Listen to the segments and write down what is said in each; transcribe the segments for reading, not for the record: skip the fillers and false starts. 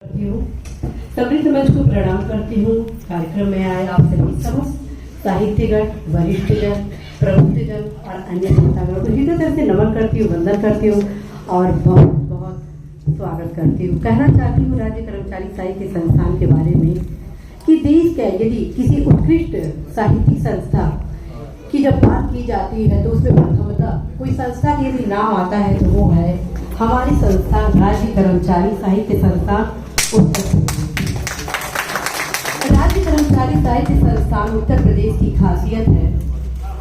करती हूँ। समृद्ध मंच को प्रणाम करती हूँ। कार्यक्रम में आए आप सभी समस्त साहित्यगण, वरिष्ठजन, प्रबुद्धजन और अन्य नेतागणों को हृदय से नमन करती हूँ, वंदन करती हूँ और बहुत बहुत स्वागत करती हूँ। कहना चाहती हूँ राज्य कर्मचारी साहित्य संस्थान के बारे में कि देश के यदि किसी उत्कृष्ट साहित्यिक संस्था की जब बात की जाती है तो उसमें प्रथमतः कोई संस्था की यदि नाम आता है तो वो है हमारी संस्था राज्य कर्मचारी साहित्य संस्थान उत्तर प्रदेश। राज्य कर्मचारी साहित्य संस्थान उत्तर प्रदेश की खासियत है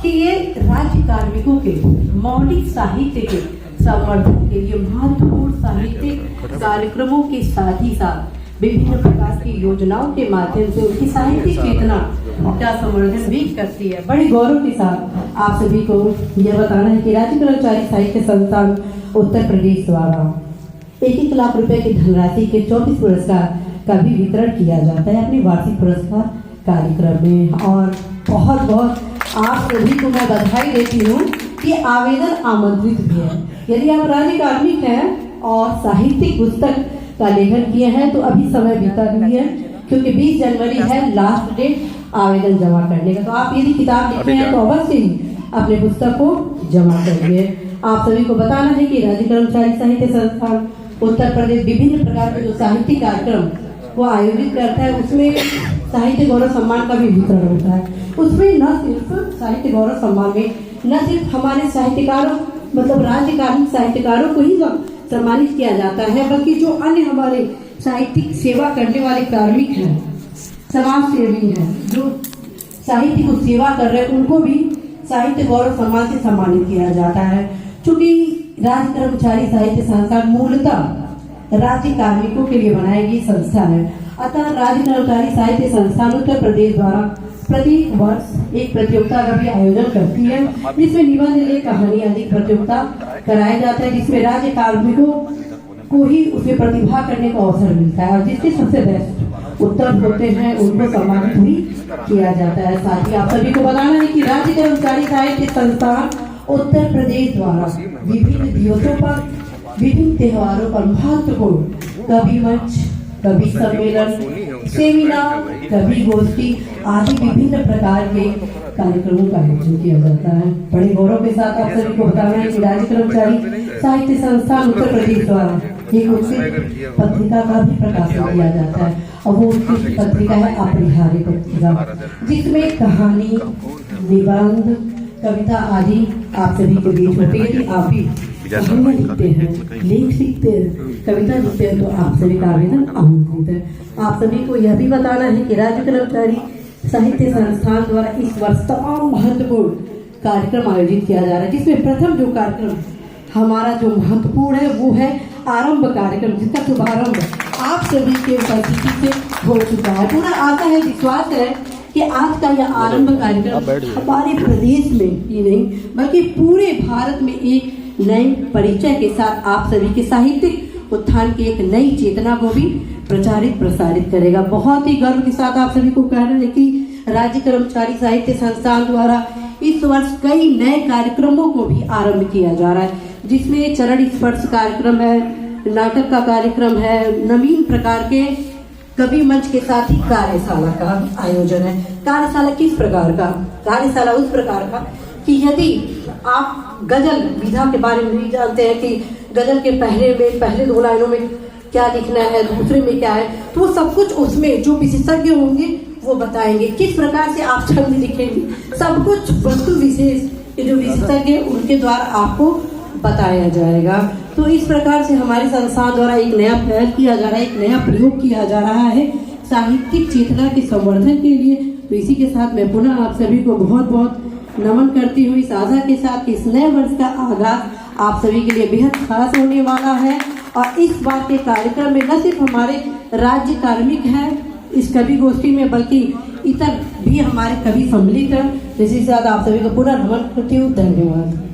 कि ये राज्य कार्मिकों के मौलिक साहित्य के संवर्धन के लिए महत्वपूर्ण साहित्यिक कार्यक्रमों के साथ ही साथ विभिन्न प्रकार की योजनाओं के माध्यम से उनकी साहित्यिक चेतना का संवर्धन भी करती है। बड़े गौरव के साथ आप सभी को यह बताना है कि राज्य कर्मचारी साहित्य संस्थान उत्तर प्रदेश द्वारा 1 लाख रुपए की धनराशि के 24 पुरस्कार का भी वितरण किया जाता है अपने वार्षिक पुरस्कार कार्यक्रम में। और बहुत बहुत आप सभी को मैं बधाई देती हूँ कि आवेदन आमंत्रित भी है। यदि आप राज्य कार्मिक हैं और साहित्यिक पुस्तक का लेखन किए हैं तो अभी समय बीता भी है, क्योंकि 20 जनवरी है लास्ट डेट आवेदन जमा करने का। तो आप यदि किताब लिखे हैं तो अवश्य ही अपने पुस्तक को जमा करिए। आप सभी को बताना है कि राज्य कर्मचारी साहित्य संस्थान उत्तर प्रदेश विभिन्न प्रकार के जो साहित्यिक कार्यक्रम वो आयोजित करता है, उसमें साहित्य गौरव सम्मान का भी वितरण होता है। उसमें न सिर्फ साहित्य गौरव सम्मान में न सिर्फ हमारे साहित्यकारों मतलब राज्य कार्मिक साहित्यकारों को ही सम्मानित किया जाता है, बल्कि जो अन्य हमारे साहित्यिक सेवा करने वाले कार्मिक हैं, समाज सेवी हैं, जो साहित्य को सेवा कर रहे हैं, उनको भी साहित्य गौरव सम्मान से सम्मानित किया जाता है। चूंकि राज्य कर्मचारी साहित्य संस्थान मूलतः राज्य कार्मिकों के लिए बनाई गई संस्था है, अतः राज्य कर्मचारी साहित्य संस्थान उत्तर प्रदेश द्वारा प्रति वर्ष एक प्रतियोगिता का भी आयोजन करती है, जिसमें निबंध लेख कहानी आदि प्रतियोगिता कराया जाता है, जिसमें राज्य कार्मिकों को ही उसमें प्रतिभा करने का अवसर मिलता है और जिसके सबसे बेस्ट उत्तर होते हैं उनको सम्मानित भी किया जाता है। साथ ही आप सभी को बताना है कि राज्य कर्मचारी साहित्य संस्थान उत्तर प्रदेश द्वारा विभिन्न दिवसों पर विभिन्न त्योहारों पर महत्वपूर्ण कवि मंच, कवि सम्मेलन, सेमिनार, कवि गोष्ठी आदि विभिन्न प्रकार के कार्यक्रमों का आयोजन किया जाता है। बड़े गौरव के साथ आप सभी को बताना है कि राज्य कर्मचारी साहित्य संस्थान उत्तर प्रदेश द्वारा एक उत्कृष्ट पत्रिका का भी प्रकाशन किया जाता है और वो उत्कृष्ट पत्रिका है अपरिहार्य पत्रिका, जिसमें कहानी, निबंध, कविता आदि आप सभी के बीच होती है। आप भी कहानियाँ लिखते हैं, लेख लिखते हैं, कविता लिखते हैं तो आप सभी का आवेदन आमंत्रित है। आप सभी को यह भी बताना है कि राज्य कर्मचारी साहित्य संस्थान द्वारा इस वर्ष तमाम महत्वपूर्ण कार्यक्रम आयोजित किया जा रहा है, जिसमें प्रथम जो कार्यक्रम हमारा जो महत्वपूर्ण है वो है आरंभ कार्यक्रम, जिसका शुभारंभ आप सभी के उपस्थिति से हो चुका है। पूरा आशा है, विश्वास है कि आज का यह आरंभ कार्यक्रम हमारे प्रदेश में ही नहीं बल्कि पूरे भारत में एक नए परिचय के साथ आप सभी के साहित्यिक उत्थान की एक नई चेतना को भी प्रचारित प्रसारित करेगा। बहुत ही गर्व के साथ आप सभी को कहना है कि राज्य कर्मचारी साहित्य संस्थान द्वारा इस वर्ष कई नए कार्यक्रमों को भी आरंभ किया जा रहा है, जिसमें चरण स्पर्श कार्यक्रम है, नाटक का कार्यक्रम है, नवीन प्रकार के कवि मंच के साथ ही कार्यशाला का आयोजन है। कार्यशाला किस प्रकार का? कार्यशाला उस प्रकार का कि यदि आप गजल विधा के बारे में नहीं जानते हैं कि गजल के पहले 2 लाइनों में क्या लिखना है, दूसरे में क्या है, तो वो सब कुछ उसमें जो विशेषज्ञ होंगे वो बताएंगे। किस प्रकार से आप छंद लिखेंगे, सब कुछ वस्तु विशेष जो विशेषज्ञ उनके द्वारा आपको बताया जाएगा। तो इस प्रकार से हमारे संस्थान द्वारा एक नया प्रयास किया जा रहा है, एक नया प्रयोग किया जा रहा है साहित्यिक चेतना के संवर्धन के लिए। तो इसी के साथ मैं पुनः आप सभी को बहुत बहुत नमन करती हूँ, इस आशा के साथ कि इस नए वर्ष का आगाज आप सभी के लिए बेहद खास होने वाला है। और इस बार के कार्यक्रम में न सिर्फ हमारे राज्य कार्मिक हैं इस कवि गोष्ठी में, बल्कि इतर भी हमारे कवि सम्मिलित हैं। इसी के साथ आप सभी को पुनः नमन करती हूँ। धन्यवाद।